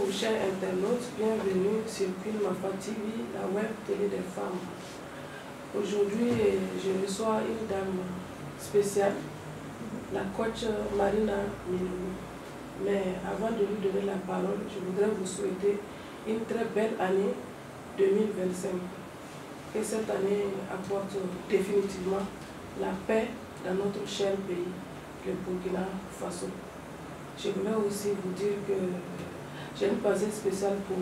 Bonjour chers internautes, bienvenue sur Kilmafa TV, la web télé des femmes. Aujourd'hui, je reçois une dame spéciale, la coach Marina Milou. Mais avant de lui donner la parole, je voudrais vous souhaiter une très belle année 2025. Que cette année apporte définitivement la paix dans notre cher pays, le Burkina Faso. Je voulais aussi vous dire que j'ai une pensée spéciale pour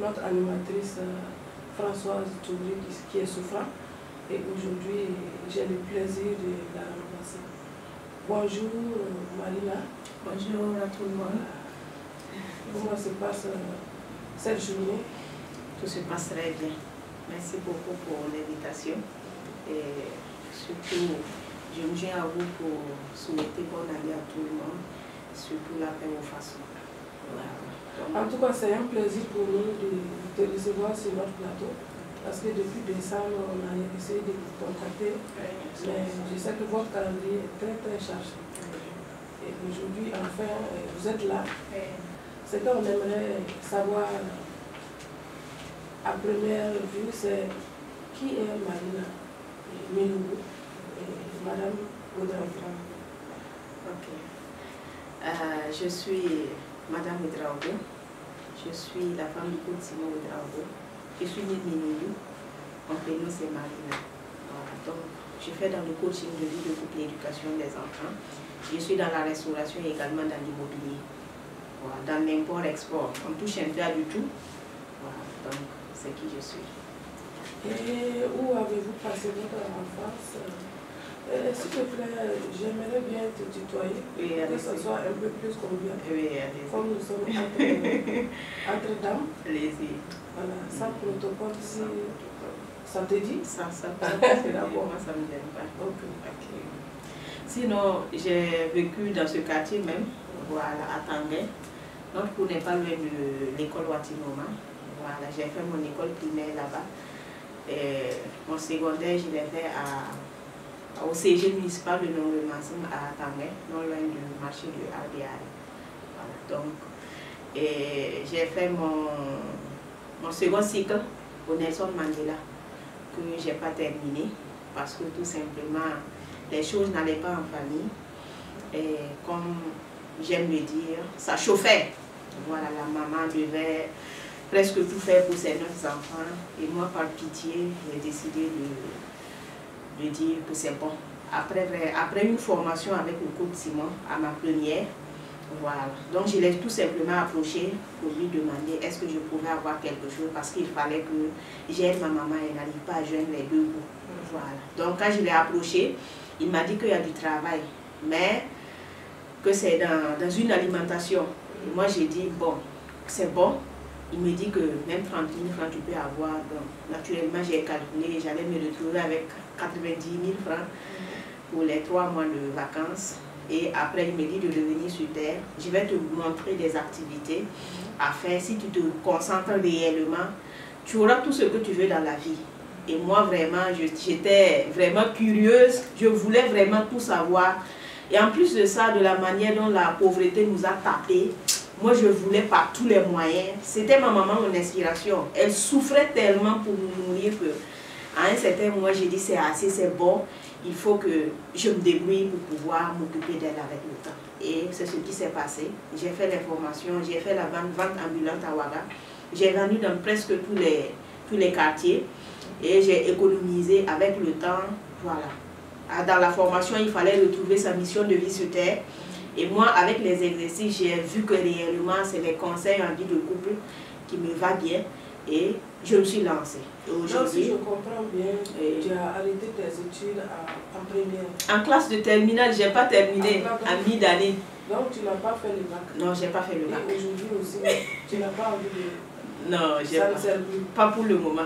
notre animatrice Françoise Touré qui est souffrante et aujourd'hui j'ai le plaisir de la remplacer. Bonjour Marina. Bonjour à tout le monde. Comment se passe cette journée? Tout se passe très bien. Merci beaucoup pour l'invitation et surtout je me joins à vous pour souhaiter bonne année à tout le monde, surtout la paix aux façons. Voilà. En tout cas, c'est un plaisir pour nous de recevoir sur notre plateau parce que depuis décembre, on a essayé de vous contacter, mais je sais que votre calendrier est très chargé. Et aujourd'hui, enfin, vous êtes là. Ce qu'on aimerait savoir à première vue, c'est qui est Marina Milou et Madame Ouedraogo. Ok. Je suis Madame Ouedraogo. Je suis la femme du couple Simon Ouedraogo. Je suis née de Milou. Mon prénom c'est Marina. Voilà. Donc, je fais dans le coaching de vie de couple et l'éducation des enfants. Je suis dans la restauration et également dans l'immobilier. Voilà. Dans l'import-export. On touche un peu à du tout. Voilà. Donc, c'est qui je suis. Et où avez-vous passé votre enfance? S'il te plaît, j'aimerais bien te tutoyer, Oui, que ce soit un peu plus convivial. Oui, allez-y. Comme nous sommes entre dames. Allez-y. Voilà, sans protocole, si ça te dit? Ça c'est d'accord, moi ça ne me gêne pas. Ok. Sinon, j'ai vécu dans ce quartier même, voilà, à Tanguay. Notre cours n'est pas loin de l'école Watinoma. Voilà, j'ai fait mon école primaire là-bas. Mon secondaire, je l'ai fait au CG municipal de Nord-le-Massum à Tanguay, non loin du marché de RDA. Voilà, donc, j'ai fait mon second cycle au Nelson Mandela, que je n'ai pas terminé, parce que tout simplement, les choses n'allaient pas en famille. Et comme j'aime le dire, ça chauffait. Voilà, la maman devait presque tout faire pour ses 9 enfants. Et moi, par pitié, j'ai décidé de dire que c'est bon. Après une formation avec le coach Simon, à ma première, voilà. Donc je l'ai tout simplement approché pour lui demander est-ce que je pouvais avoir quelque chose parce qu'il fallait que j'aide ma maman, elle n'arrive pas à joindre les deux bouts. Voilà. Donc quand je l'ai approché, il m'a dit qu'il y a du travail, mais que c'est dans une alimentation. Et moi j'ai dit bon, c'est bon. Il me dit que même 30 000 francs tu peux avoir. Donc, naturellement, j'ai calculé, j'allais me retrouver avec 90 000 francs pour les 3 mois de vacances. Et après, il me dit de revenir sur terre. Je vais te montrer des activités à faire. Si tu te concentres réellement, tu auras tout ce que tu veux dans la vie. Et moi, vraiment, j'étais vraiment curieuse. Je voulais vraiment tout savoir. Et en plus de ça, de la manière dont la pauvreté nous a tapés, moi, je voulais par tous les moyens. C'était ma maman, mon inspiration. Elle souffrait tellement pour nous nourrir que, à un certain moment, j'ai dit c'est assez, c'est bon. Il faut que je me débrouille pour pouvoir m'occuper d'elle avec le temps. Et c'est ce qui s'est passé. J'ai fait les formations, j'ai fait la vente ambulante à Ouaga. J'ai vendu dans presque tous les quartiers. Et j'ai économisé avec le temps. Voilà. Dans la formation, il fallait retrouver sa mission de vie sur terre. Et moi, avec les exercices, j'ai vu que réellement, c'est les conseils en vie de couple qui me va bien. Et je me suis lancée. Donc, si je comprends bien, tu as arrêté tes études en première. En classe de terminale, je n'ai pas terminé en mi-d'année. Donc, tu n'as pas fait le bac? Non, je n'ai pas fait le bac. Et aujourd'hui aussi, tu n'as pas envie de... Non, je n'ai pas pour le moment.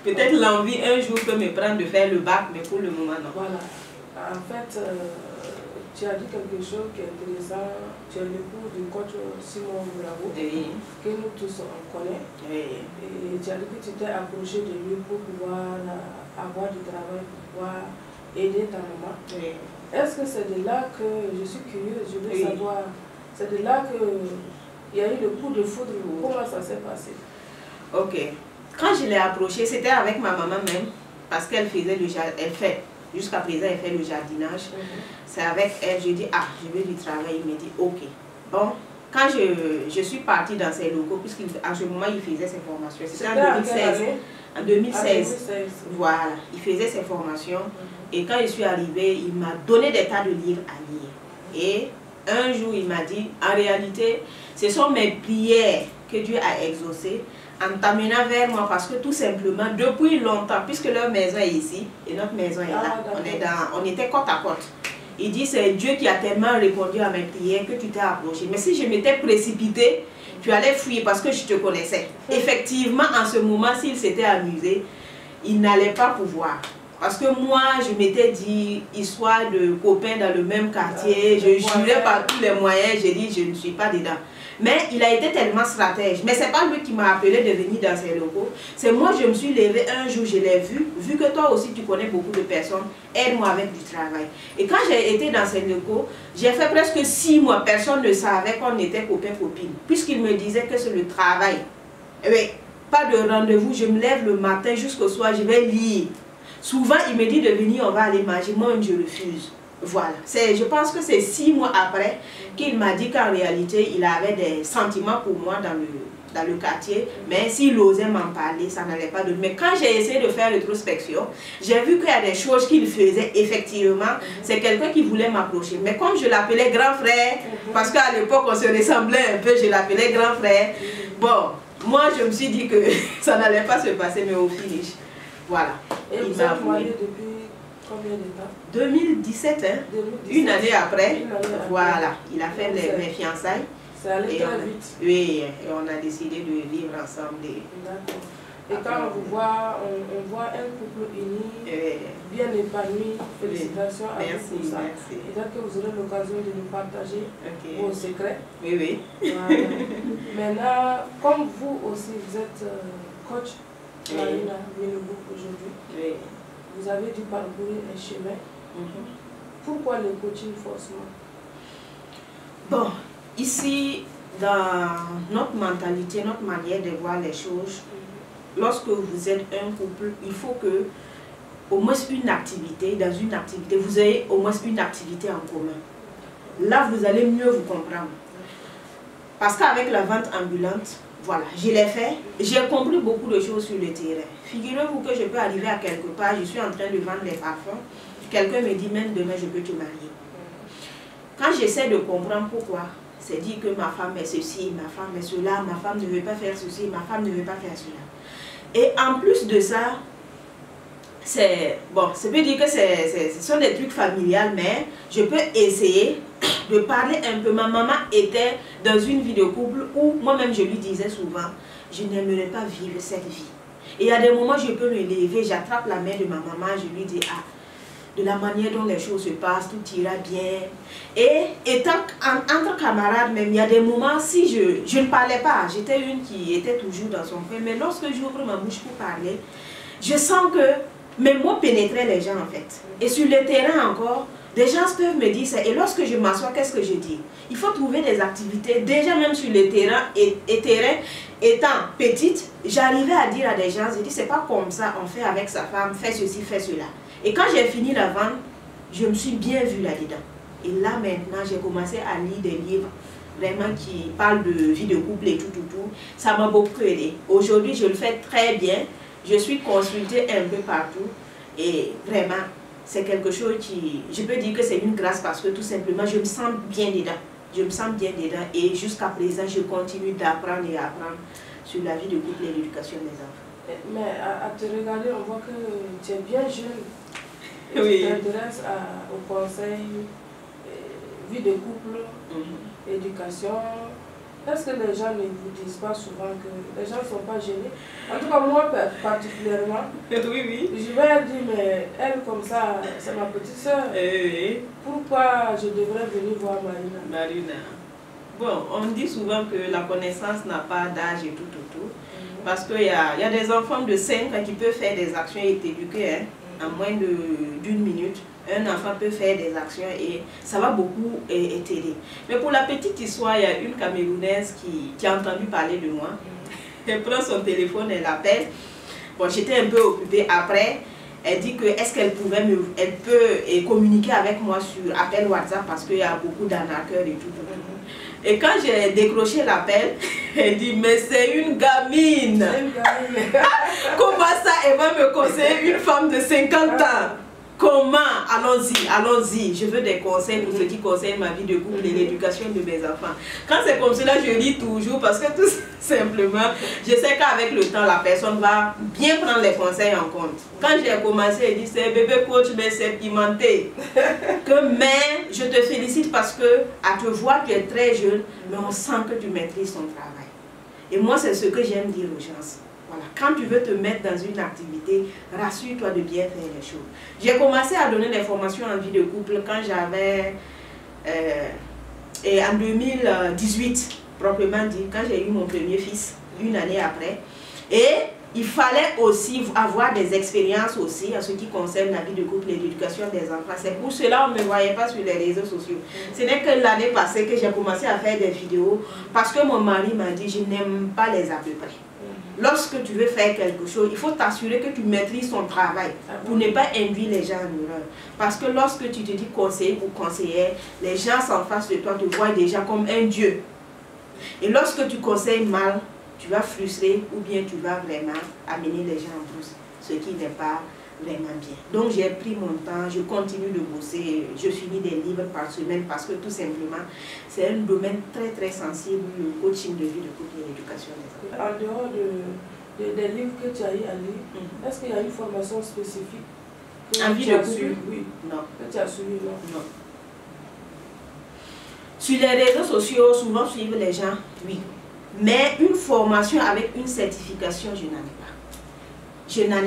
Peut-être l'envie un jour peut me prendre de faire le bac, mais pour le moment, non. Voilà. En fait, tu as dit quelque chose qui est intéressant. Tu es l'époux du coach Simon Ouedraogo, que nous tous on connaît. Et tu as dit que tu t'es approché de lui pour pouvoir avoir du travail, pour pouvoir aider ta maman. Est-ce que c'est de là que, je suis curieuse, je veux savoir, c'est de là que il y a eu le coup de foudre. Comment ça s'est passé? Ok. Quand je l'ai approchée, c'était avec ma maman même, parce qu'elle faisait le jardin, elle fait, jusqu'à présent, elle fait le jardinage. C'est avec elle, je dis, ah, je veux du travail. Il me dit, ok. Bon, quand je suis partie dans ses locaux, puisqu'à ce moment, il faisait ses formations. C'était en 2016. En 2016. Voilà, il faisait ses formations. Et quand je suis arrivée, il m'a donné des tas de livres à lire. Et un jour, il m'a dit, en réalité, ce sont mes prières que Dieu a exaucées en t'amenant vers moi, parce que tout simplement, depuis longtemps, puisque leur maison est ici et notre maison est là, on était côte à côte. Il dit, c'est Dieu qui a tellement répondu à mes prières que tu t'es approché. Mais si je m'étais précipitée, tu allais fuir parce que je te connaissais. Effectivement, en ce moment, s'il s'était amusé, il n'allait pas pouvoir. Parce que moi, je m'étais dit, histoire de copains dans le même quartier, je jurais par tous les moyens, j'ai dit, je ne suis pas dedans. Mais il a été tellement stratège. Mais ce n'est pas lui qui m'a appelé de venir dans ses locaux. C'est moi, je me suis levée un jour, je l'ai vu que toi aussi tu connais beaucoup de personnes, aide-moi avec du travail. Et quand j'ai été dans ses locaux, j'ai fait presque 6 mois, personne ne savait qu'on était copains-copines. Puisqu'il me disait que c'est le travail. Eh bien, pas de rendez-vous, je me lève le matin jusqu'au soir, je vais lire. Souvent, il me dit de venir, on va aller manger. Moi, je refuse. Voilà. Je pense que c'est 6 mois après qu'il m'a dit qu'en réalité, il avait des sentiments pour moi dans le quartier. Mais s'il osait m'en parler, ça n'allait pas de... Mais quand j'ai essayé de faire rétrospection, j'ai vu qu'il y a des choses qu'il faisait effectivement. C'est quelqu'un qui voulait m'approcher. Mais comme je l'appelais grand frère, parce qu'à l'époque, on se ressemblait un peu, je l'appelais grand frère. Bon, moi, je me suis dit que ça n'allait pas se passer, mais au finish. Voilà. Et vous êtes marié depuis combien de temps? 2017, hein? 2017. Une année après, voilà, il a fait mes fiançailles. Ça allait très vite. Oui, et on a décidé de vivre ensemble. D'accord. Et quand on vous voit, on voit un couple uni, bien épanoui. Félicitations à vous pour ça. Merci. Et donc que vous aurez l'occasion de nous partager vos secrets. Oui, oui. Voilà. Maintenant, comme vous aussi, vous êtes coach Marina Minoubou aujourd'hui. Oui. Vous avez dû parcourir un chemin. Pourquoi le coaching forcément? Bon, ici, dans notre mentalité, notre manière de voir les choses, lorsque vous êtes un couple, il faut que au moins une activité, dans une activité, vous ayez au moins une activité en commun. Là, vous allez mieux vous comprendre. Parce qu'avec la vente ambulante, voilà, je l'ai fait, j'ai compris beaucoup de choses sur le terrain. Figurez-vous que je peux arriver à quelque part, je suis en train de vendre des parfums, quelqu'un me dit même demain je peux te marier. Quand j'essaie de comprendre pourquoi, c'est dit que ma femme est ceci, ma femme est cela, ma femme ne veut pas faire ceci, ma femme ne veut pas faire cela. Et en plus de ça, c'est bon, ça veut dire que ce sont des trucs familiales, mais je peux essayer de parler un peu. Ma maman était dans une vie de couple où moi-même je lui disais souvent, je n'aimerais pas vivre cette vie. Et il y a des moments je peux me lever, j'attrape la main de ma maman, je lui dis, ah, de la manière dont les choses se passent, tout ira bien. Et étant entre camarades même, il y a des moments, si je ne parlais pas, j'étais une qui était toujours dans son coin, mais lorsque j'ouvre ma bouche pour parler, je sens que mes mots pénétraient les gens en fait. Et sur le terrain encore, des gens peuvent me dire ça. Et lorsque je m'assois, qu'est-ce que je dis? Il faut trouver des activités. Déjà même sur le terrain, étant petite, j'arrivais à dire à des gens, je dis, c'est pas comme ça, on fait avec sa femme, fais ceci, fais cela. Et quand j'ai fini la vente, je me suis bien vue là-dedans. Et là maintenant, j'ai commencé à lire des livres vraiment qui parlent de vie de couple et tout. Ça m'a beaucoup aidé. Aujourd'hui, je le fais très bien. Je suis consultée un peu partout. Et vraiment, c'est quelque chose qui... Je peux dire que c'est une grâce parce que tout simplement, je me sens bien dedans. Je me sens bien dedans. Et jusqu'à présent, je continue d'apprendre et apprendre sur la vie de couple et l'éducation des enfants. Mais à te regarder, on voit que tu es bien jeune. Oui. Tu t'intéresses au conseil, vie de couple, éducation. Est-ce que les gens ne vous disent pas souvent que les gens ne sont pas gênés? En tout cas, moi particulièrement, oui. Je vais dire, mais elle comme ça, c'est ma petite soeur. Pourquoi je devrais venir voir Marina? Bon, on dit souvent que la connaissance n'a pas d'âge et tout. Parce qu'il y a des enfants de 5 ans qui peuvent faire des actions et t'éduquer en moins d'une minute. un enfant peut faire des actions et ça va beaucoup t'aider. Mais pour la petite histoire, il y a une Camerounaise qui a entendu parler de moi. Elle prend son téléphone, elle appelle. Bon, j'étais un peu occupée. Après, elle dit que est-ce qu'elle peut communiquer avec moi sur appel WhatsApp parce qu'il y a beaucoup d'arnaqueurs et tout. Et quand j'ai décroché l'appel, elle dit mais c'est une gamine. Comment ça, elle va me conseiller une femme de 50 ans? Comment? Allons-y, allons-y. Je veux des conseils pour ce qui concerne ma vie de couple et l'éducation de mes enfants. Quand c'est comme cela, je lis toujours parce que tout simplement, je sais qu'avec le temps, la personne va bien prendre les conseils en compte. Quand j'ai commencé, elle dit c'est bébé coach, mais c'est pimenté. Mais je te félicite parce que à te voir, tu es très jeune, mais on sent que tu maîtrises ton travail. Et moi, c'est ce que j'aime dire aux gens. Voilà. Quand tu veux te mettre dans une activité, rassure-toi de bien faire les choses. J'ai commencé à donner des formations en vie de couple quand j'avais, en 2018, proprement dit, quand j'ai eu mon premier fils, une année après. Et il fallait aussi avoir des expériences aussi en ce qui concerne la vie de couple et l'éducation des enfants. C'est pour cela qu'on ne me voyait pas sur les réseaux sociaux. Ce n'est que l'année passée que j'ai commencé à faire des vidéos parce que mon mari m'a dit je n'aime pas les à peu près. Lorsque tu veux faire quelque chose, il faut t'assurer que tu maîtrises ton travail pour ne pas induire les gens en erreur. Parce que lorsque tu te dis conseiller ou conseillère, les gens en face de toi te voient déjà comme un dieu. Et lorsque tu conseilles mal, tu vas frustrer ou bien tu vas vraiment amener les gens en plus, ce qui n'est pas vraiment bien. Donc j'ai pris mon temps, je continue de bosser, je finis des livres par semaine parce que tout simplement, c'est un domaine très très sensible, le coaching de vie de couple et l'éducation des enfants. En dehors des livres que tu as eu à lire, est-ce qu'il y a une formation spécifique en vie de couple? Oui. Non. Que tu as suivi? Non. Sur les réseaux sociaux, souvent suivre les gens, oui. Mais une formation avec une certification, je n'en ai pas. Je n'en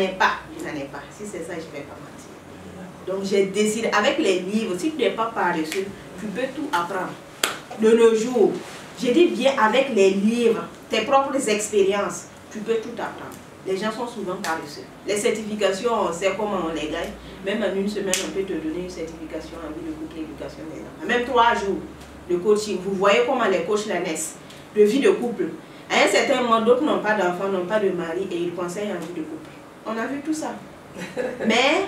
ai pas. Si c'est ça, je ne vais pas mentir. Donc j'ai décidé, avec les livres, si tu n'es pas paresseux, tu peux tout apprendre. De nos jours, je dis bien avec les livres, tes propres expériences, tu peux tout apprendre. Les gens sont souvent paresseux. Les certifications, on sait comment on les gagne. Même en une semaine, on peut te donner une certification en vie de couple et éducation des enfants. Même 3 jours de coaching. Vous voyez comment les coachs la naissent. De vie de couple. À un certain moment, d'autres n'ont pas d'enfants, n'ont pas de mari et ils conseillent en vie de couple. On a vu tout ça. Mais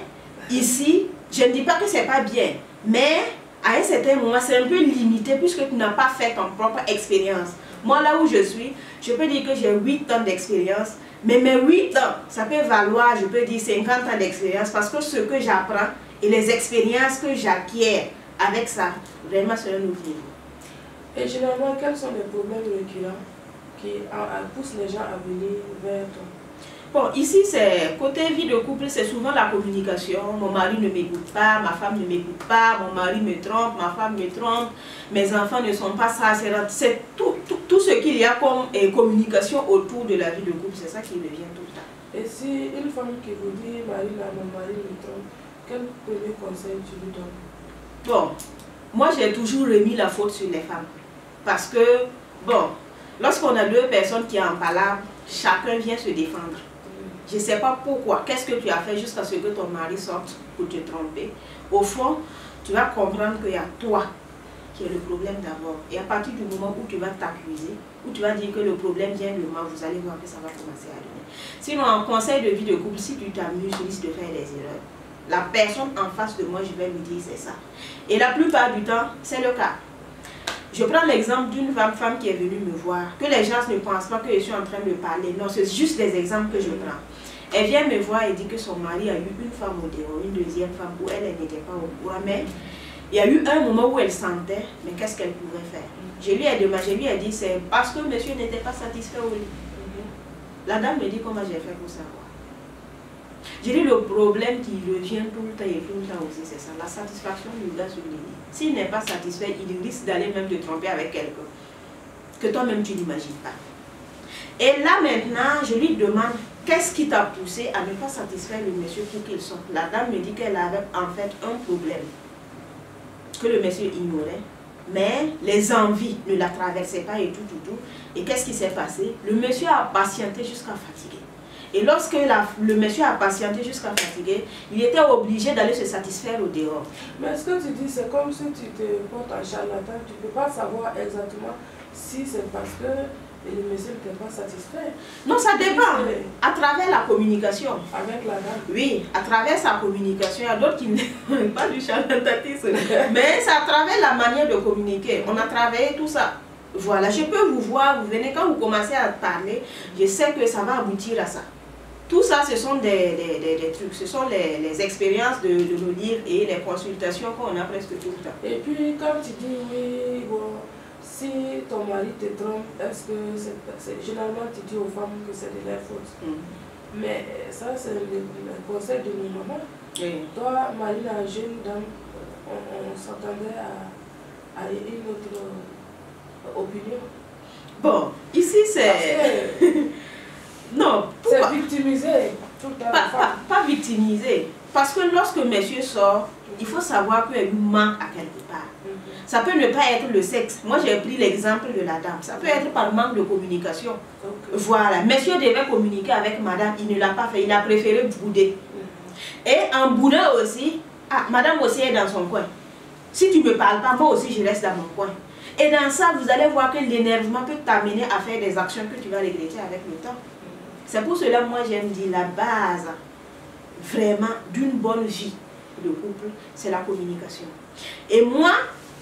ici, je ne dis pas que c'est pas bien. Mais à un certain moment, c'est un peu limité puisque tu n'as pas fait ton propre expérience. Moi, là où je suis, je peux dire que j'ai 8 ans d'expérience. Mais mes 8 ans, ça peut valoir, je peux dire 50 ans d'expérience parce que ce que j'apprends et les expériences que j'acquiers avec ça, vraiment c'est un autre niveau. Et généralement, quels sont les problèmes récurrents qui poussent les gens à venir vers toi? Bon, ici, c'est côté vie de couple, c'est souvent la communication. Mon mari ne m'écoute pas, ma femme ne m'écoute pas, mon mari me trompe, ma femme me trompe, mes enfants ne sont pas ça. C'est tout ce qu'il y a comme communication autour de la vie de couple, c'est ça qui revient tout le temps. Et si une femme qui vous dit, mon mari me trompe, quel premier conseil tu lui donnes? Bon, moi j'ai toujours remis la faute sur les femmes. Parce que, bon, lorsqu'on a 2 personnes qui en parlent, chacun vient se défendre. Je ne sais pas pourquoi, qu'est-ce que tu as fait jusqu'à ce que ton mari sorte pour te tromper. Au fond, tu vas comprendre qu'il y a toi qui est le problème d'abord. Et à partir du moment où tu vas t'accuser, où tu vas dire que le problème vient de moi, vous allez voir que ça va commencer à donner. Sinon, en conseil de vie de couple, si tu t'amuses, tu risques de faire des erreurs. La personne en face de moi, je vais lui dire c'est ça. Et la plupart du temps, c'est le cas. Je prends l'exemple d'une femme qui est venue me voir, que les gens ne pensent pas que je suis en train de parler. Non, c'est juste des exemples que je prends. Elle vient me voir et dit que son mari a eu une femme au dehors, une deuxième femme où elle n'était pas au courant. Mais il y a eu un moment où elle sentait, mais qu'est-ce qu'elle pouvait faire? Je lui ai demandé, je lui ai dit, c'est parce que monsieur n'était pas satisfait au lit. La dame me dit comment j'ai fait pour savoir. J'ai dit le problème qui revient tout le temps et tout le temps aussi, c'est ça, la satisfaction du gars sur le lit. S'il n'est pas satisfait, il risque d'aller même te tromper avec quelqu'un que toi-même tu n'imagines pas. Et là maintenant, je lui demande, qu'est-ce qui t'a poussé à ne pas satisfaire le monsieur pour qu'il sorte? La dame me dit qu'elle avait en fait un problème que le monsieur ignorait, mais les envies ne la traversaient pas et tout. Et qu'est-ce qui s'est passé? Le monsieur a patienté jusqu'à fatiguer. Et lorsque le monsieur a patienté jusqu'à fatiguer, il était obligé d'aller se satisfaire au dehors. Mais ce que tu dis, c'est comme si tu te portes un charlatan. Tu ne peux pas savoir exactement si c'est parce que le monsieur n'était pas satisfait. Non, ça dépend. À travers la communication. Avec la dame. Oui, à travers sa communication. Il y a d'autres qui n'aiment pas du charlatanisme. Mais c'est à travers la manière de communiquer. On a travaillé tout ça. Voilà, je peux vous voir, vous venez, quand vous commencez à parler, je sais que ça va aboutir à ça. Tout ça, ce sont des trucs, ce sont les expériences de nos livres et les consultations qu'on a presque tout le temps. Et puis, quand tu dis, oui, bon, si ton mari te trompe, est-ce que c'est généralement tu dis aux femmes que c'est de leur faute. Mais ça, c'est le conseil de nos mamans. Oui. Toi, Marina, jeune dame, on s'attendait à une autre opinion. Bon, ici c'est... Non, c'est victimisé tout le temps. Pas victimisé. Parce que lorsque monsieur sort, il faut savoir qu'il lui manque à quelque part. Ça peut ne pas être le sexe. Moi j'ai pris l'exemple de la dame. Ça peut être par manque de communication. Voilà. Monsieur devait communiquer avec madame, il ne l'a pas fait. Il a préféré bouder. Et en boudant aussi, madame aussi est dans son coin. Si tu ne me parles pas, moi aussi je reste dans mon coin. Et dans ça, vous allez voir que l'énervement peut t'amener à faire des actions que tu vas regretter avec le temps. C'est pour cela que moi j'aime dire la base vraiment d'une bonne vie de couple, c'est la communication. Et moi,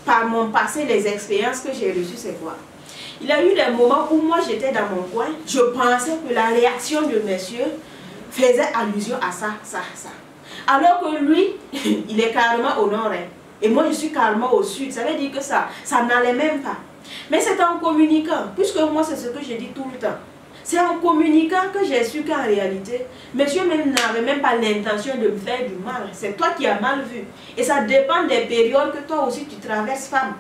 par mon passé, les expériences que j'ai reçues, c'est quoi? Il y a eu des moments où moi j'étais dans mon coin, je pensais que la réaction de monsieur faisait allusion à ça, ça, ça. Alors que lui, il est carrément au nord. Et moi, je suis carrément au sud. Ça veut dire que ça n'allait même pas. Mais c'est en communiquant. Puisque moi, c'est ce que je dis tout le temps. C'est en communiquant que j'ai su qu'en réalité, monsieur même n'avait même pas l'intention de me faire du mal. C'est toi qui as mal vu. Et ça dépend des périodes que toi aussi tu traverses, femme.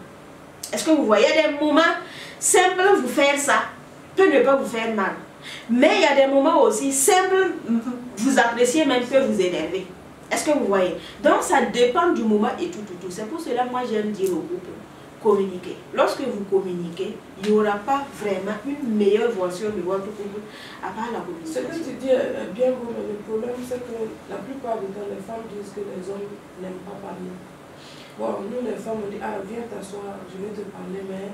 Est-ce que vous voyez des moments simples, vous faire ça peut ne pas vous faire mal. Mais il y a des moments aussi simples, vous appréciez même que vous énervez. Est-ce que vous voyez? Donc ça dépend du moment et tout. C'est pour cela que moi j'aime dire au couple, communiquer. Lorsque vous communiquez, il n'y aura pas vraiment une meilleure version de votre couple à part la communication. Ce que tu dis est bien beau, mais le problème c'est que la plupart du temps les femmes disent que les hommes n'aiment pas parler. Bon, nous les femmes on dit, ah viens t'asseoir, je vais te parler, mais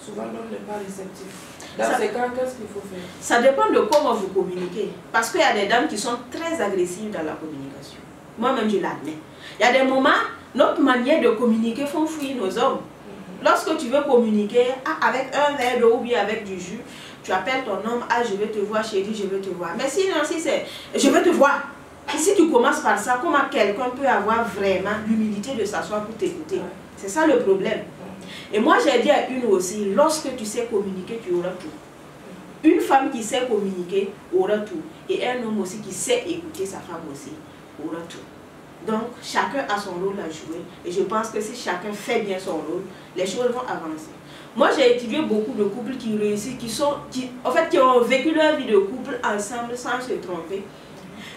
souvent l'homme n'est pas réceptif. Dans ces cas, qu'est-ce qu'il faut faire? Ça dépend de comment vous communiquez. Parce qu'il y a des dames qui sont très agressives dans la communication. Moi-même, je l'admets. Il y a des moments, notre manière de communiquer font fuir nos hommes. Lorsque tu veux communiquer avec un verre d'eau ou bien avec du jus, tu appelles ton homme, ah je veux te voir chérie, je veux te voir. Mais sinon, si c'est je veux te voir. Et si tu commences par ça, comment quelqu'un peut avoir vraiment l'humilité de s'asseoir pour t'écouter? C'est ça le problème. Et moi j'ai dit à une aussi, lorsque tu sais communiquer, tu auras tout. Une femme qui sait communiquer aura tout. Et un homme aussi qui sait écouter sa femme aussi aura tout. Donc, chacun a son rôle à jouer. Et je pense que si chacun fait bien son rôle, les choses vont avancer. Moi, j'ai étudié beaucoup de couples qui réussissent, qui ont vécu leur vie de couple ensemble sans se tromper,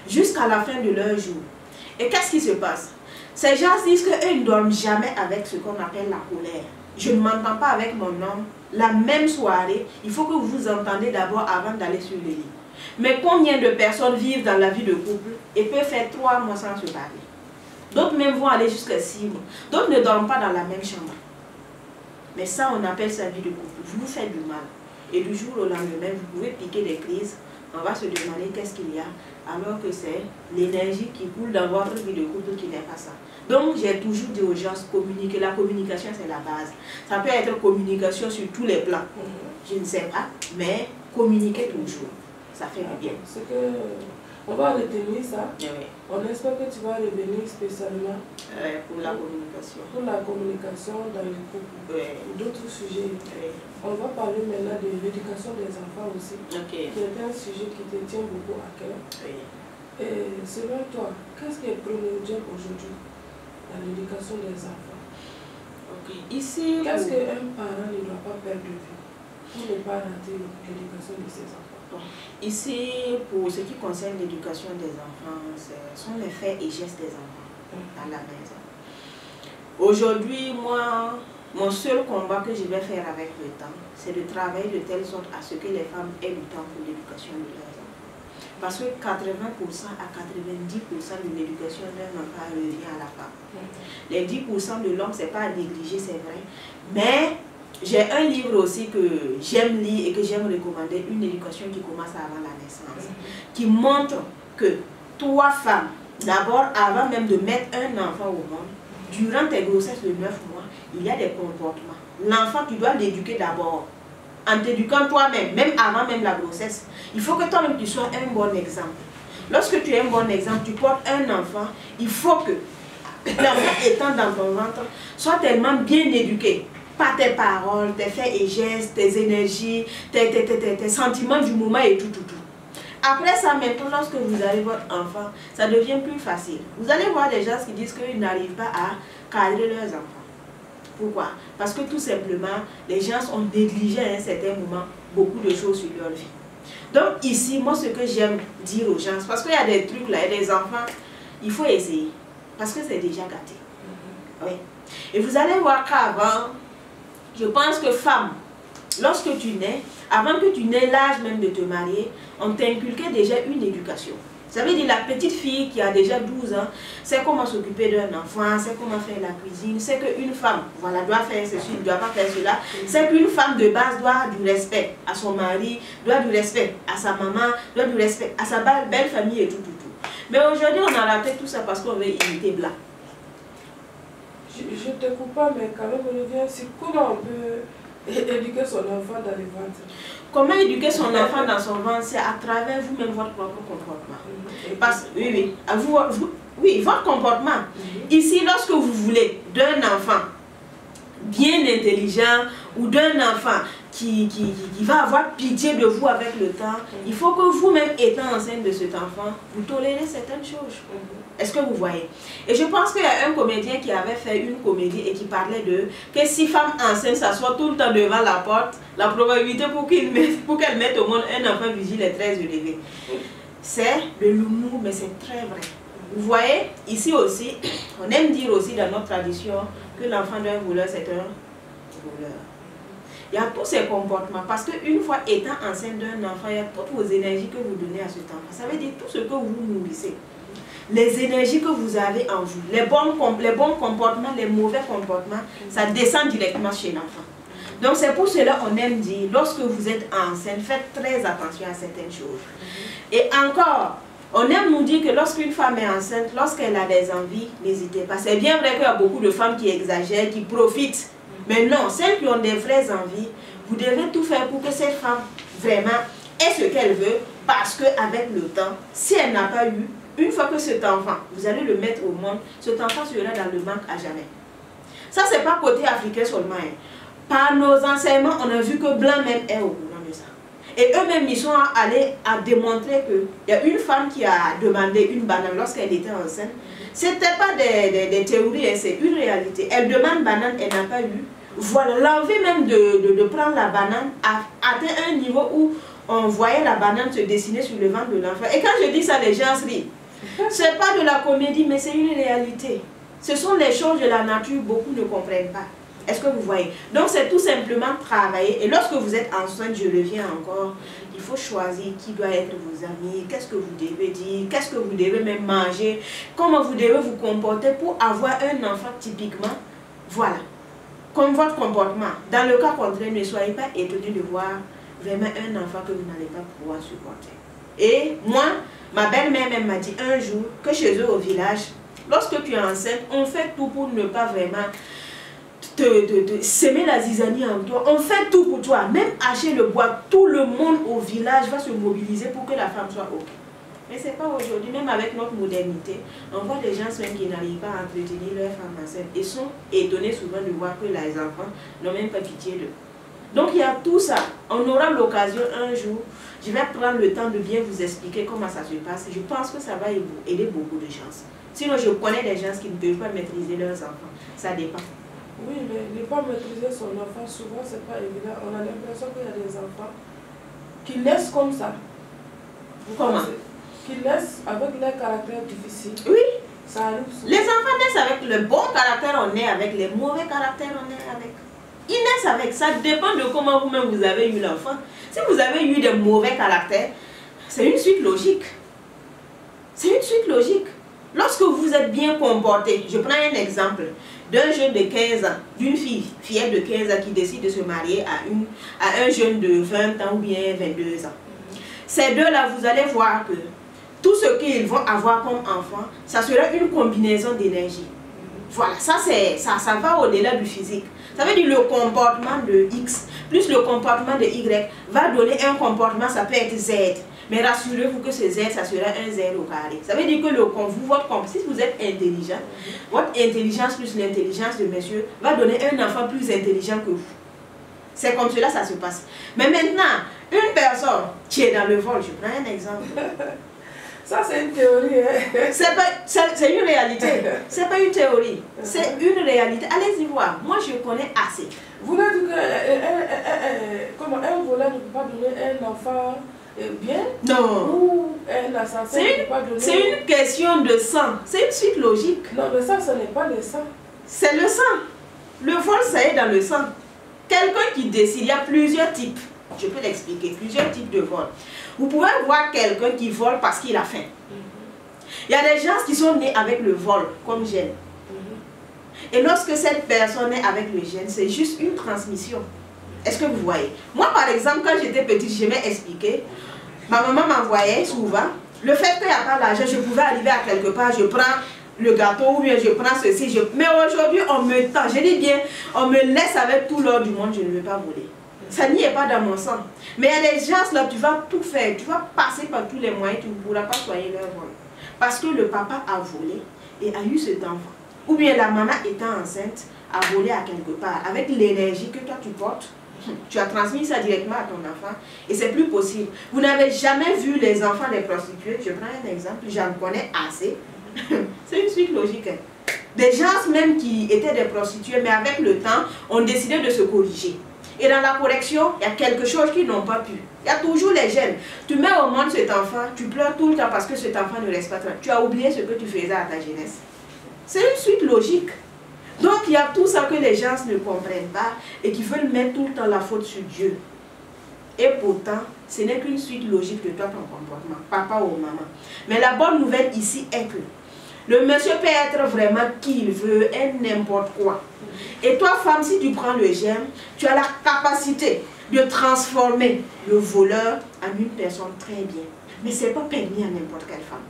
jusqu'à la fin de leur jour. Et qu'est-ce qui se passe? Ces gens disent qu'eux ne dorment jamais avec ce qu'on appelle la colère. Je ne m'entends pas avec mon homme. La même soirée, il faut que vous vous entendez d'abord avant d'aller sur le lit. Mais combien de personnes vivent dans la vie de couple et peuvent faire 3 mois sans se parler? D'autres même vont aller jusqu'à 6 mois. D'autres ne dorment pas dans la même chambre. Mais ça, on appelle ça vie de couple. Vous vous faites du mal. Et du jour au lendemain, vous pouvez piquer des crises. On va se demander qu'est-ce qu'il y a, alors que c'est l'énergie qui coule dans votre vie de couple qui n'est pas ça. Donc, j'ai toujours dit aux gens, communiquer. La communication, c'est la base. Ça peut être communication sur tous les plans. Je ne sais pas, mais communiquer toujours. Ça fait du bien. C'est que on va retenir ça. Oui. On espère que tu vas revenir spécialement pour la communication. Pour la communication dans les couples. D'autres sujets. On va parler maintenant de l'éducation des enfants aussi. Qui est un sujet qui te tient beaucoup à cœur. Et selon toi, qu'est-ce qui est primordial aujourd'hui dans l'éducation des enfants? Ici, qu'est-ce qu'un parent ne doit pas perdre de vue pour ne pas rater l'éducation de ses enfants? Ici, pour ce qui concerne l'éducation des enfants, ce sont les faits et gestes des enfants à la maison. Aujourd'hui, moi, mon seul combat que je vais faire avec le temps, c'est de travailler de telle sorte à ce que les femmes aient du temps pour l'éducation de leurs enfants. Parce que 80% à 90% de l'éducation d'un enfant revient à la femme. Les 10% de l'homme, c'est pas à négliger, c'est vrai. Mais j'ai un livre aussi que j'aime lire et que j'aime recommander, Une éducation qui commence avant la naissance, qui montre que toi, femme, d'abord, avant même de mettre un enfant au monde, durant tes grossesses de 9 mois, il y a des comportements. L'enfant, tu dois l'éduquer d'abord. En t'éduquant toi-même, même avant même la grossesse, il faut que toi-même tu sois un bon exemple. Lorsque tu es un bon exemple, tu portes un enfant, il faut que l'enfant étant dans ton ventre soit tellement bien éduqué par tes paroles, tes faits et gestes, tes énergies, tes sentiments du moment et tout. Après ça, maintenant, lorsque vous avez votre enfant, ça devient plus facile. Vous allez voir des gens qui disent qu'ils n'arrivent pas à cadrer leurs enfants. Pourquoi? Parce que tout simplement, les gens ont négligé à un certain moment beaucoup de choses sur leur vie. Donc ici, moi ce que j'aime dire aux gens, parce qu'il y a des trucs là, il y a des enfants, il faut essayer. Parce que c'est déjà gâté. Oui. Et vous allez voir qu'avant, je pense que femme, lorsque tu nais, avant que tu n'aies l'âge même de te marier, on t'inculquait déjà une éducation. Ça veut dire la petite fille qui a déjà 12 ans, c'est comment s'occuper d'un enfant, c'est comment faire la cuisine, c'est qu'une femme, voilà, doit faire ceci, ne doit pas faire cela. C'est qu'une femme de base doit du respect à son mari, doit du respect à sa maman, doit du respect à sa belle famille et tout. Mais aujourd'hui, on a raté tout ça parce qu'on veut imiter blanc. Je te coupe pas, mais quand même, Olivia, c'est comment on peut éduquer son enfant dans les ventres? Comment éduquer son enfant dans son ventre? C'est à travers vous-même votre propre comportement. Parce, oui, votre comportement. Ici, lorsque vous voulez d'un enfant bien intelligent ou d'un enfant qui va avoir pitié de vous avec le temps, il faut que vous-même, étant enceinte de cet enfant, vous tolérez certaines choses. Est-ce que vous voyez? Et je pense qu'il y a un comédien qui avait fait une comédie et qui parlait de que si femme enceinte s'assoit tout le temps devant la porte, la probabilité pour qu'elle mette au monde un enfant vigile est très élevée. C'est de l'humour, mais c'est très vrai. Vous voyez, ici aussi, on aime dire aussi dans notre tradition que l'enfant d'un voleur, c'est un voleur. Il y a tous ces comportements, parce qu'une fois étant enceinte d'un enfant, il y a toutes vos énergies que vous donnez à cet enfant. Ça veut dire tout ce que vous nourrissez. Les énergies que vous avez en vous, les bons comportements, les mauvais comportements, ça descend directement chez l'enfant. Donc c'est pour cela qu'on aime dire, lorsque vous êtes enceinte, faites très attention à certaines choses. Et encore, on aime nous dire que lorsqu'une femme est enceinte, lorsqu'elle a des envies, n'hésitez pas. C'est bien vrai qu'il y a beaucoup de femmes qui exagèrent, qui profitent. Mais non, celles qui ont des vraies envies, vous devez tout faire pour que cette femme vraiment ait ce qu'elle veut, parce qu'avec le temps, si elle n'a pas eu, une fois que cet enfant, vous allez le mettre au monde, cet enfant sera dans le manque à jamais. Ça, c'est pas côté africain seulement. Hein. Par nos enseignements, on a vu que blanc même est au courant de ça. Et eux-mêmes, ils sont allés à démontrer qu'il y a une femme qui a demandé une banane lorsqu'elle était enceinte. Ce n'était pas des théories, hein, c'est une réalité. Elle demande banane, elle n'a pas eu. Voilà, l'envie même de prendre la banane a atteint un niveau où on voyait la banane se dessiner sur le ventre de l'enfant. Et quand je dis ça, les gens rient. Ce n'est pas de la comédie, mais c'est une réalité. Ce sont les choses de la nature, beaucoup ne comprennent pas. Est-ce que vous voyez? Donc c'est tout simplement travailler. Et lorsque vous êtes enceinte, je reviens encore, il faut choisir qui doit être vos amis, qu'est-ce que vous devez dire, qu'est-ce que vous devez même manger, comment vous devez vous comporter pour avoir un enfant typiquement. Voilà. Comme votre comportement. Dans le cas contraire, ne soyez pas étonné de voir vraiment un enfant que vous n'allez pas pouvoir supporter. Et moi, ma belle-mère m'a dit un jour que chez eux au village, lorsque tu es enceinte, on fait tout pour ne pas vraiment s'aimer la zizanie en toi. On fait tout pour toi. Même hacher le bois, tout le monde au village va se mobiliser pour que la femme soit OK. Mais ce n'est pas aujourd'hui, même avec notre modernité, on voit des gens même qui n'arrivent pas à entretenir leur femme enceinte et sont étonnés souvent de voir que les enfants n'ont même pas pitié d'eux. Donc il y a tout ça. On aura l'occasion un jour, je vais prendre le temps de bien vous expliquer comment ça se passe. Je pense que ça va aider beaucoup de gens. Sinon, je connais des gens qui ne peuvent pas maîtriser leurs enfants. Ça dépend. Oui, mais ne pas maîtriser son enfant, souvent, c'est pas évident. On a l'impression qu'il y a des enfants qui naissent comme ça. Comment? Qui naissent avec leur caractère difficile. Oui. Ça arrive souvent. Les enfants naissent avec le bon caractère, on naît avec. Les mauvais caractères, on naît avec. Ils naissent avec. Ça dépend de comment vous-même vous avez eu l'enfant. Si vous avez eu des mauvais caractères, C'est une suite logique. C'est une suite logique. Lorsque vous êtes bien comporté, je prends un exemple d'un jeune de 15 ans, d'une fillette de 15 ans qui décide de se marier à un jeune de 20 ans ou bien 22 ans. Ces deux-là, vous allez voir que tout ce qu'ils vont avoir comme enfant, ça sera une combinaison d'énergie. Voilà, ça va au-delà du physique. Ça veut dire le comportement de X plus le comportement de Y va donner un comportement, ça peut être Z. Mais rassurez-vous que ce Z, ça sera un Z au carré. Ça veut dire que si vous êtes intelligent, votre intelligence plus l'intelligence de monsieur va donner un enfant plus intelligent que vous. C'est comme cela ça se passe. Mais maintenant, une personne qui est dans le vol, je prends un exemple. Ça, c'est une théorie. Hein? C'est une réalité. C'est pas une théorie. C'est une réalité. Allez-y voir. Moi, je connais assez. Vous voulez dire qu'un voleur ne peut pas donner un enfant bien? Non. Ou un assassin ne peut pas donner... C'est une question de sang. C'est une suite logique. Non, mais ça, ce n'est pas le sang. C'est le sang. Le vol, ça est dans le sang. Quelqu'un qui décide, il y a plusieurs types. Je peux l'expliquer. Plusieurs types de vol. Vous pouvez voir quelqu'un qui vole parce qu'il a faim. Il y a des gens qui sont nés avec le vol comme gène. Et lorsque cette personne est avec le gène, c'est juste une transmission. Est-ce que vous voyez? Moi, par exemple, quand j'étais petite, je m'ai expliqué. Ma maman m'envoyait souvent. Le fait qu'il n'y a pas d'argent, je pouvais arriver à quelque part, je prends le gâteau ou bien je prends ceci. Mais aujourd'hui, on me tend. Je dis bien, on me laisse avec tout l'or du monde, je ne veux pas voler. Ça n'y est pas dans mon sang. Mais il y a des gens là, tu vas tout faire, tu vas passer par tous les moyens, tu ne pourras pas soigner leur vol. Parce que le papa a volé et a eu cet enfant. Ou bien la maman étant enceinte, a volé à quelque part. Avec l'énergie que toi tu portes, tu as transmis ça directement à ton enfant et c'est plus possible. Vous n'avez jamais vu les enfants des prostituées. Je prends un exemple, j'en connais assez. C'est une suite logique. Des gens même qui étaient des prostituées, mais avec le temps, ont décidé de se corriger. Et dans la correction, il y a quelque chose qu'ils n'ont pas pu. Il y a toujours les gènes. Tu mets au monde cet enfant, tu pleures tout le temps parce que cet enfant ne reste pas tranquille. Tu as oublié ce que tu faisais à ta jeunesse. C'est une suite logique. Donc il y a tout ça que les gens ne comprennent pas et qui veulent mettre tout le temps la faute sur Dieu. Et pourtant, ce n'est qu'une suite logique de toi, ton comportement, papa ou maman. Mais la bonne nouvelle ici est que le monsieur peut être vraiment qui il veut et n'importe quoi. Et toi, femme, si tu prends le gène, tu as la capacité de transformer le voleur en une personne très bien. Mais ce n'est pas permis à n'importe quelle femme.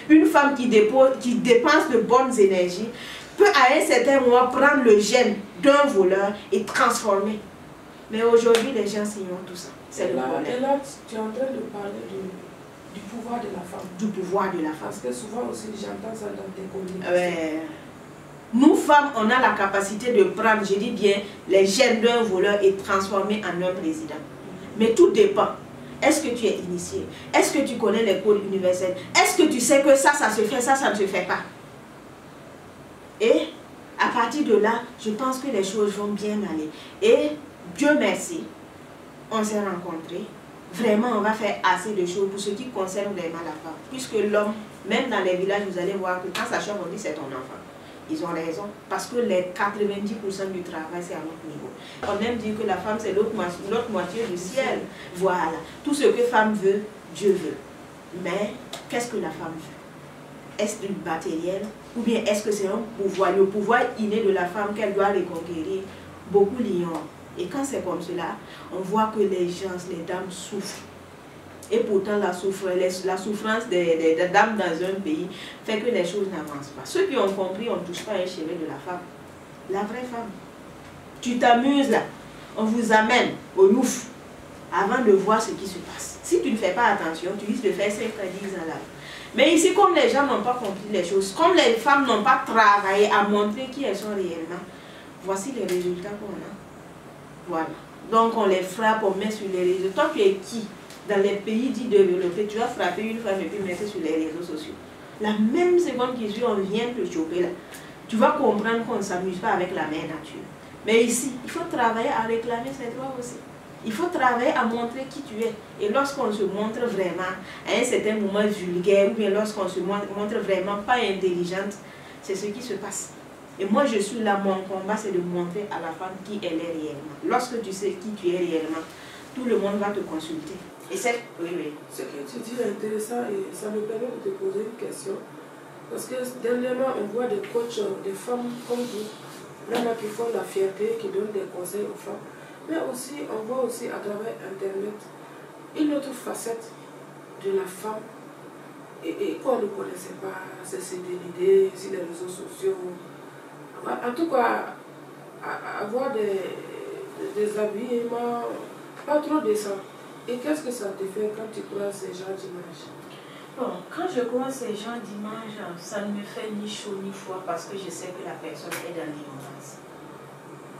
Une femme qui dépense de bonnes énergies peut à un certain moment prendre le gène d'un voleur et transformer. Mais aujourd'hui, les gens ignorent tout ça. C'est le problème. Et là, tu es en train de parler du pouvoir de la femme. Du pouvoir de la femme. Parce que souvent aussi, j'entends ça dans tes communications. Ouais. Nous, femmes, on a la capacité de prendre, je dis bien, les gènes d'un voleur et transformer en un président. Mais tout dépend. Est-ce que tu es initié? Est-ce que tu connais les codes universels? Est-ce que tu sais que ça se fait, ça ne se fait pas? Et à partir de là, je pense que les choses vont bien aller. Et Dieu merci, on s'est rencontrés. Vraiment, on va faire assez de choses pour ce qui concerne vraiment la femme. Puisque l'homme, même dans les villages, vous allez voir que quand ça change, on dit c'est ton enfant. Ils ont raison. Parce que les 90% du travail, c'est à notre niveau. On aime dire que la femme, c'est l'autre moitié du ciel. Voilà. Tout ce que femme veut, Dieu veut. Mais, qu'est-ce que la femme veut? Est-ce du matériel? Ou bien est-ce que c'est un pouvoir? Le pouvoir inné de la femme qu'elle doit reconquérir? Beaucoup l'ignorent. Et quand c'est comme cela, on voit que les gens, les dames souffrent. Et pourtant, la souffrance des dames dans un pays fait que les choses n'avancent pas. Ceux qui ont compris, on ne touche pas un chevet de la femme. La vraie femme. Tu t'amuses là. On vous amène au youf avant de voir ce qui se passe. Si tu ne fais pas attention, tu risques de faire 5 à 10 ans là. Mais ici, comme les gens n'ont pas compris les choses, comme les femmes n'ont pas travaillé à montrer qui elles sont réellement, voici les résultats qu'on a. Voilà. Donc on les frappe, on met sur les réseaux. Toi, tu es qui? Dans les pays dits développés, tu vas frapper une femme et puis mettre sur les réseaux sociaux. La même seconde qui suit, on vient te choper là. Tu vas comprendre qu'on ne s'amuse pas avec la mère nature. Mais ici, il faut travailler à réclamer ses droits aussi. Il faut travailler à montrer qui tu es. Et lorsqu'on se montre vraiment à un certain moment vulgaire, ou bien lorsqu'on se montre vraiment pas intelligente, c'est ce qui se passe. Et moi, je suis là, mon combat, c'est de montrer à la femme qui elle est réellement. Lorsque tu sais qui tu es réellement, tout le monde va te consulter. Et c'est... Oui, oui. Ce que tu dis est intéressant et ça me permet de te poser une question. Parce que dernièrement, on voit des coachs, des femmes comme vous, là qui font la fierté, qui donnent des conseils aux femmes. Mais aussi, on voit aussi à travers Internet une autre facette de la femme et qu'on ne connaissait pas, c'est l'idée sur les réseaux sociaux. En tout cas, avoir des habillements pas trop décents. Et qu'est-ce que ça te fait quand tu croises ces gens d'image? Bon, quand je croise ces gens d'image, ça ne me fait ni chaud ni froid parce que je sais que la personne est dans l'ignorance.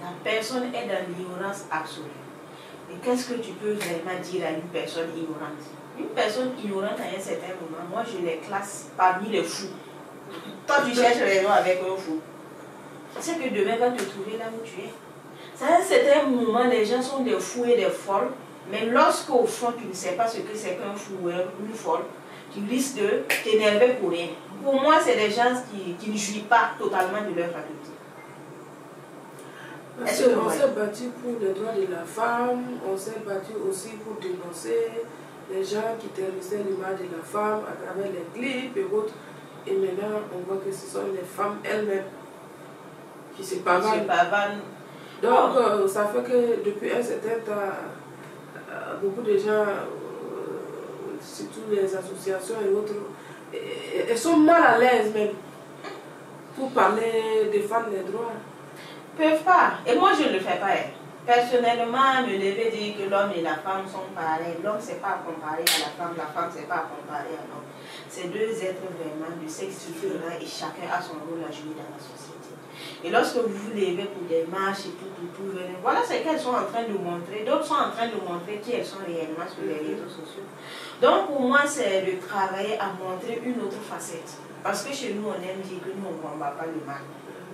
La personne est dans l'ignorance absolue. Et qu'est-ce que tu peux vraiment dire à une personne ignorante? Une personne ignorante à un certain moment, moi je les classe parmi les fous. Toi tu cherches raison avec un fou. C'est que demain va te trouver là où tu es. À un certain moment, les gens sont des fous et des folles. Mais lorsqu'au fond, tu ne sais pas ce que c'est qu'un fou ou une folle, tu risques de t'énerver pour rien. Pour moi, c'est des gens qui ne jouissent pas totalement de leur faculté. Parce qu'on s'est battu pour les droits de la femme, on s'est battu aussi pour dénoncer les gens qui terrorissaient l'image de la femme à travers les clips et autres. Et maintenant, on voit que ce sont les femmes elles-mêmes qui se pavanent. Donc, ça fait que depuis un certain temps, beaucoup de gens, surtout les associations et autres, elles sont mal à l'aise même pour parler, défendre les droits. Peuvent pas. Et moi, je ne le fais pas. Personnellement, me lever dire que l'homme et la femme sont pareils. L'homme, c'est pas comparé à la femme c'est pas comparé à l'homme. C'est deux êtres vraiment de sexe différent et chacun a son rôle à jouer dans la société. Et lorsque vous vous levez pour des marches et tout, voilà ce qu'elles sont en train de montrer. D'autres sont en train de montrer qui elles sont réellement sur les réseaux sociaux. Donc pour moi, c'est de travailler à montrer une autre facette. Parce que chez nous, on aime dire que nous, on ne combat pas le mal.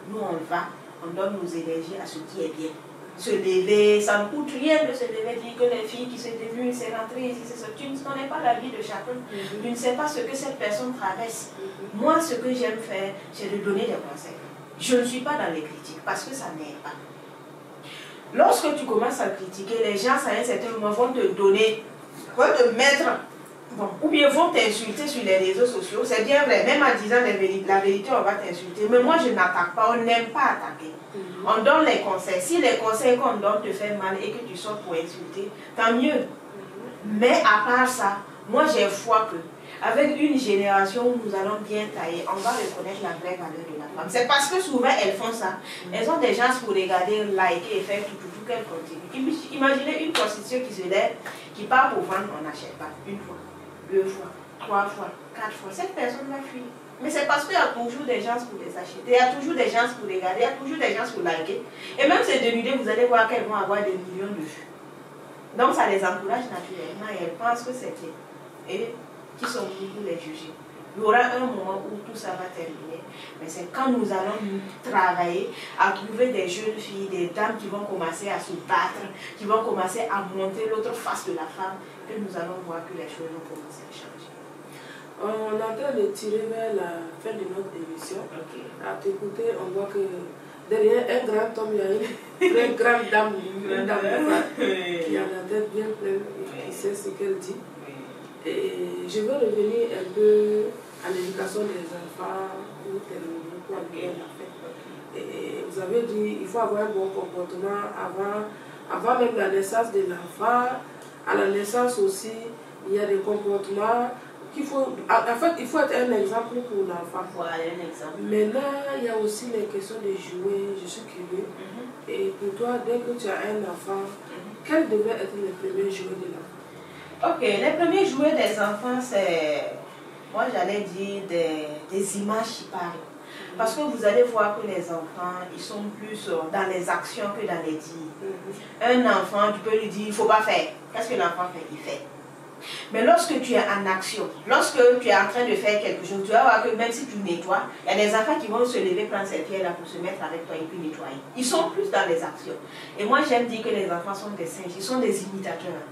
Nous, on va, on donne nos énergies à ce qui est bien. Se lever, ça ne coûte rien de se lever, dire que les filles qui se dénudent, c'est rentré ici, c'est ça. Tu ne connais pas la vie de chacun. Tu ne sais pas ce que cette personne traverse. Moi, ce que j'aime faire, c'est de donner des conseils. Je ne suis pas dans les critiques parce que ça n'aide pas. Lorsque tu commences à critiquer, les gens, à un certain moment, vont te donner, vont te mettre, bon, ou bien vont t'insulter sur les réseaux sociaux. C'est bien vrai, même en disant la vérité, on va t'insulter. Mais moi, je n'attaque pas, on n'aime pas attaquer. On donne les conseils. Si les conseils qu'on donne te font mal et que tu sors pour insulter, tant mieux. Mais à part ça, moi j'ai foi que avec une génération où nous allons bien tailler, on va reconnaître la vraie valeur de la femme. C'est parce que souvent elles font ça. Elles ont des gens pour regarder, liker et faire tout qu'elles continuent. Imaginez une prostituée qui se lève, qui part pour vendre, on n'achète pas. Une fois, deux fois, trois fois, quatre fois. Cette personne va fuir. Mais c'est parce qu'il y a toujours des gens pour les acheter, il y a toujours des gens pour regarder, il y a toujours des gens pour liker. Et même ces dénudées, vous allez voir qu'elles vont avoir des millions de vues. Donc ça les encourage naturellement et elles pensent que c'est bien. Et qui sont venus pour les juger. Il y aura un moment où tout ça va terminer. Mais c'est quand nous allons travailler à trouver des jeunes filles, des dames qui vont commencer à se battre, qui vont commencer à montrer l'autre face de la femme, que nous allons voir que les choses vont commencer à changer. On est en train de tirer vers la fin de notre émission. À t'écouter, on voit que derrière un grand homme, il y a une très grande dame, une dame qui a la tête bien pleine et qui sait ce qu'elle dit. Et je veux revenir un peu à l'éducation des enfants pour terminer, pour aller la fête. Et vous avez dit qu'il faut avoir un bon comportement avant même la naissance de l'enfant. À la naissance aussi, il y a des comportements qu'il faut. En fait, il faut être un exemple pour l'enfant. Voilà, un exemple. Maintenant, il y a aussi les questions de jouer. Je suis curieux. Et pour toi, dès que tu as un enfant, quels devraient être les premiers jouets de l'enfant? Ok, les premiers jouets des enfants, c'est, moi j'allais dire des images qui parlent. Parce que vous allez voir que les enfants, ils sont plus dans les actions que dans les dires. Un enfant, tu peux lui dire, il ne faut pas faire. Qu'est-ce que l'enfant fait? Il fait. Mais lorsque tu es en action, lorsque tu es en train de faire quelque chose, tu vas voir que même si tu nettoies, il y a des enfants qui vont se lever, prendre ces pierres-là pour se mettre avec toi et puis nettoyer. Ils sont plus dans les actions. Et moi, j'aime dire que les enfants sont des singes, ils sont des imitateurs.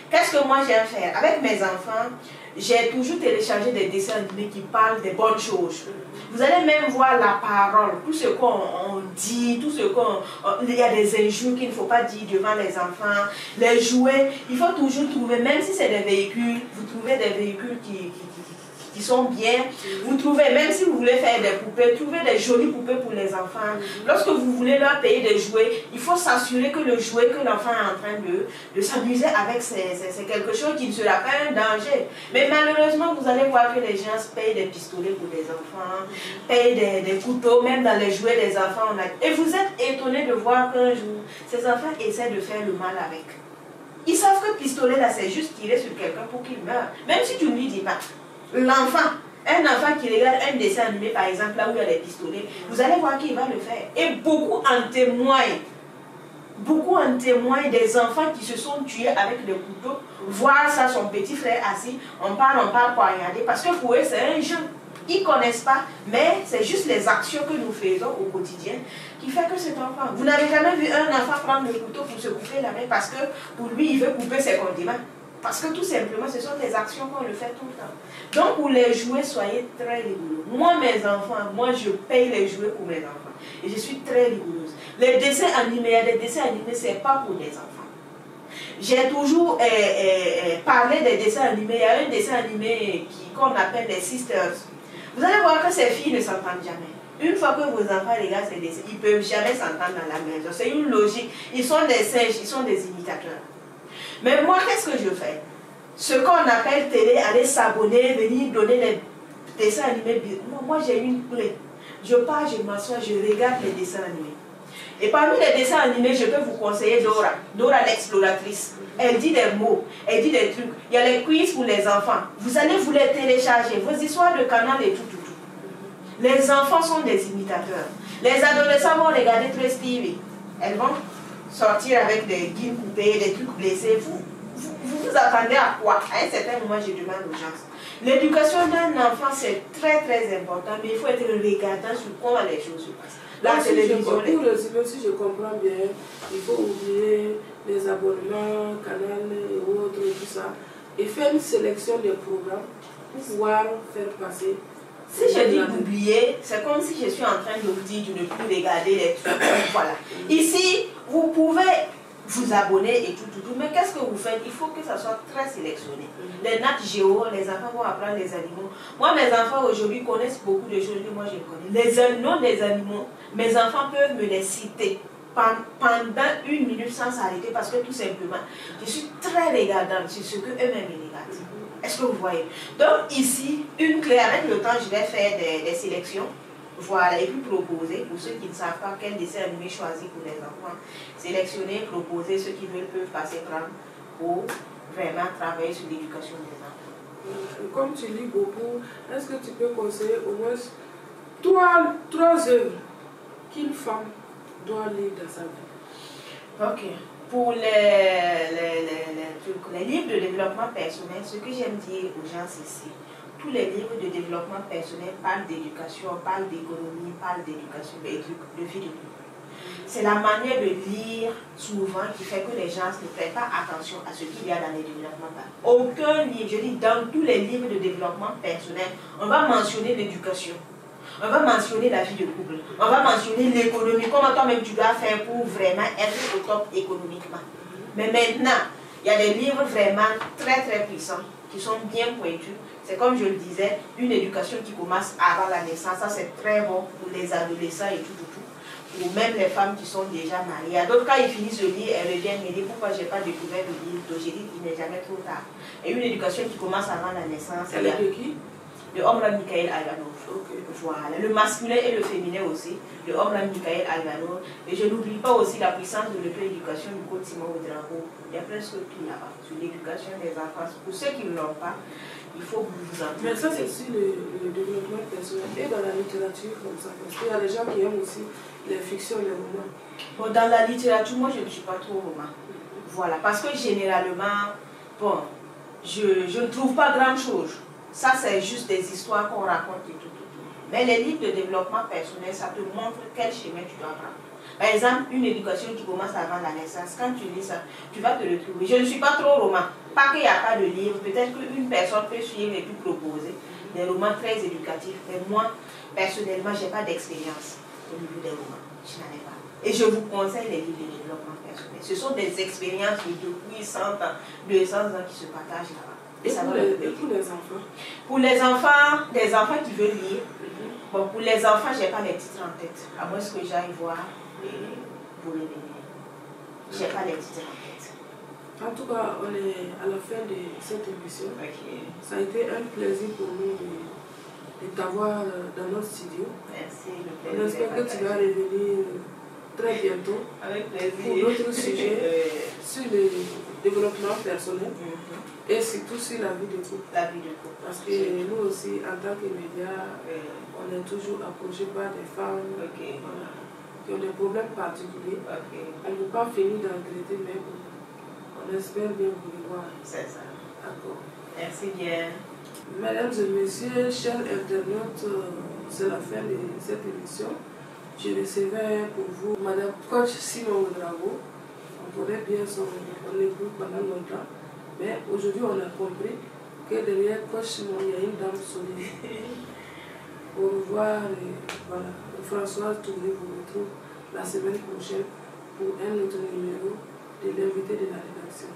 Qu'est-ce que moi j'aime faire? Avec mes enfants, j'ai toujours téléchargé des dessins animés qui parlent des bonnes choses. Vous allez même voir la parole, tout ce qu'on dit, tout ce qu'on... Il y a des injures qu'il ne faut pas dire devant les enfants, les jouets. Il faut toujours trouver, même si c'est des véhicules, vous trouvez des véhicules qui sont bien. Vous trouvez, même si vous voulez faire des poupées, trouvez des jolies poupées pour les enfants. Lorsque vous voulez leur payer des jouets, il faut s'assurer que le jouet que l'enfant est en train de s'amuser avec, c'est quelque chose qui ne sera pas un danger. Mais malheureusement, vous allez voir que les gens payent des pistolets pour les enfants, payent des couteaux, même dans les jouets des enfants. Et vous êtes étonné de voir qu'un jour, ces enfants essaient de faire le mal avec. Ils savent que le pistolet là, c'est juste tirer sur quelqu'un pour qu'il meure. Même si tu ne lui dis pas. L'enfant, un enfant qui regarde un dessin animé par exemple là où il y a des pistolets, vous allez voir qu'il va le faire. Et beaucoup en témoignent. Beaucoup en témoignent des enfants qui se sont tués avec des couteaux. Voir ça, son petit frère assis, on parle pour regarder. Parce que pour eux, c'est un jeu. Ils ne connaissent pas, mais c'est juste les actions que nous faisons au quotidien qui fait que cet enfant. Vous n'avez jamais vu un enfant prendre le couteau pour se couper la main parce que pour lui, il veut couper ses condiments. Parce que tout simplement, ce sont des actions qu'on le fait tout le temps. Donc, pour les jouets, soyez très rigoureux. Moi, mes enfants, moi, je paye les jouets pour mes enfants. Et je suis très rigoureuse. Les dessins animés, il y a des dessins animés, ce n'est pas pour les enfants. J'ai toujours parlé des dessins animés. Il y a un dessin animé qu'on appelle les Sisters. Vous allez voir que ces filles ne s'entendent jamais. Une fois que vos enfants regardent ces dessins, ils ne peuvent jamais s'entendre dans la maison. C'est une logique. Ils sont des singes, ils sont des imitateurs. Mais moi, qu'est-ce que je fais? Ce qu'on appelle télé, aller s'abonner, venir donner des dessins animés. Moi j'ai une plaie. Je pars, je m'assois, je regarde les dessins animés. Et parmi les dessins animés, je peux vous conseiller Dora. Dora l'exploratrice. Elle dit des mots, elle dit des trucs. Il y a les quiz pour les enfants. Vous allez vous les télécharger. Vos histoires de canal et tout. Les enfants sont des imitateurs. Les adolescents vont regarder Trace TV. Elles vont sortir avec des guides coupés, des trucs blessés. Vous attendez à quoi? À un certain moment, je demande aux gens. L'éducation d'un enfant, c'est très très important, mais il faut être regardant sur comment les choses se passent. La télévision. Pour résumer, si je comprends bien, il faut oublier les abonnements, canal et autres, et tout ça, et faire une sélection des programmes pour pouvoir faire passer. Si je dis d'oublier, c'est comme si je suis en train de vous dire de ne plus regarder les trucs. Voilà. Ici, vous pouvez vous abonner et tout, mais qu'est-ce que vous faites? Il faut que ça soit très sélectionné. Les Nat Geo, les enfants vont apprendre les animaux. Moi, mes enfants aujourd'hui connaissent beaucoup de choses que moi je connais. Les noms des animaux, mes enfants peuvent me les citer pendant 1 minute sans s'arrêter parce que tout simplement, je suis très regardante sur ce que eux-mêmes regardent. Est-ce que vous voyez? Donc ici, une clé, avec le temps, je vais faire des sélections. Voilà, et puis proposer, pour ceux qui ne savent pas quel dessin animé choisir pour les enfants, sélectionner, proposer, ceux qui veulent peuvent passer par pour vraiment travailler sur l'éducation des enfants. Comme tu lis beaucoup, est-ce que tu peux conseiller au moins 3 œuvres qu'une femme doit lire dans sa vie? Ok. Pour les livres de développement personnel, ce que j'aime dire aux gens, c'est tous les livres de développement personnel parlent d'éducation, parlent d'économie, parlent d'éducation, de vie de couple. C'est la manière de lire souvent qui fait que les gens ne prêtent pas attention à ce qu'il y a dans les développements personnels. Aucun livre, je dis dans tous les livres de développement personnel, on va mentionner l'éducation. On va mentionner la vie de couple. On va mentionner l'économie. Comment toi-même tu dois faire pour vraiment être au top économiquement. Mais maintenant, il y a des livres vraiment très très puissants qui sont bien pointus. C'est comme je le disais, une éducation qui commence avant la naissance. Ça c'est très bon pour les adolescents et tout. Ou même les femmes qui sont déjà mariées. À d'autres cas, ils finissent le livre, elles reviennent me dire pourquoi je n'ai pas découvert le livre. Donc j'ai dit qu'il n'est jamais trop tard. Et une éducation qui commence avant la naissance. Elle est de qui? De Omran Michael Alvanov. Okay. Voilà. Le masculin et le féminin aussi. De Omran Michael Alvanov. Et je n'oublie pas aussi la puissance de l'auto-éducation du code Simon Ouedraogo. Il y a presque tout là-bas. Sur l'éducation des enfants. Pour ceux qui ne l'ont pas, il faut que vous vous en Mais ça, c'est aussi le développement personnel. Et dans la littérature, comme ça. Parce qu'il y a des gens qui aiment aussi les fictions, les romans. Bon, dans la littérature, moi, je ne suis pas trop roman. Voilà. Parce que généralement, bon, je ne trouve pas grand-chose. Ça, c'est juste des histoires qu'on raconte et tout. Mais les livres de développement personnel, ça te montre quel chemin tu dois prendre. Par exemple, une éducation qui commence avant la naissance, quand tu lis ça, tu vas te retrouver. Je ne suis pas trop roman. Pas qu'il n'y a pas de livre, peut-être qu'une personne peut suivre et puis proposer des romans très éducatifs. Mais moi, personnellement, je n'ai pas d'expérience au niveau des romans. Je n'en ai pas. Et je vous conseille les livres de développement personnel. Ce sont des expériences de depuis 100 ans, 200 ans qui se partagent là-bas. Et pour les enfants? Pour les enfants, des enfants qui veulent lire. Bon, pour les enfants, je n'ai pas les titres en tête. À moins que j'aille voir pour les donner. Je n'ai pas les titres en tête. En tout cas, on est à la fin de cette émission. Okay. Ça a été un plaisir pour nous de t'avoir dans notre studio. Merci. On espère que tu vas revenir très bientôt. Avec plaisir. Pour d'autres sujets sur le développement personnel et surtout sur la vie de couple. La vie de couple. Parce que nous aussi, en tant que médias, on est toujours approché par des femmes qui ont des problèmes particuliers. On ne peut pas finir d'en traiter, mais on espère bien vous revoir. C'est ça. D'accord. Merci bien. Mesdames et messieurs, chers internautes, c'est la fin de cette émission. Je recevais pour vous Madame Coach Simon Ouedraogo. On connaît bien son époux pendant longtemps, mais aujourd'hui on a compris que derrière Coach Simon, il y a une dame solide. Au revoir et voilà. Françoise Touré vous retrouve la semaine prochaine pour un autre numéro de l'invité de la rédaction.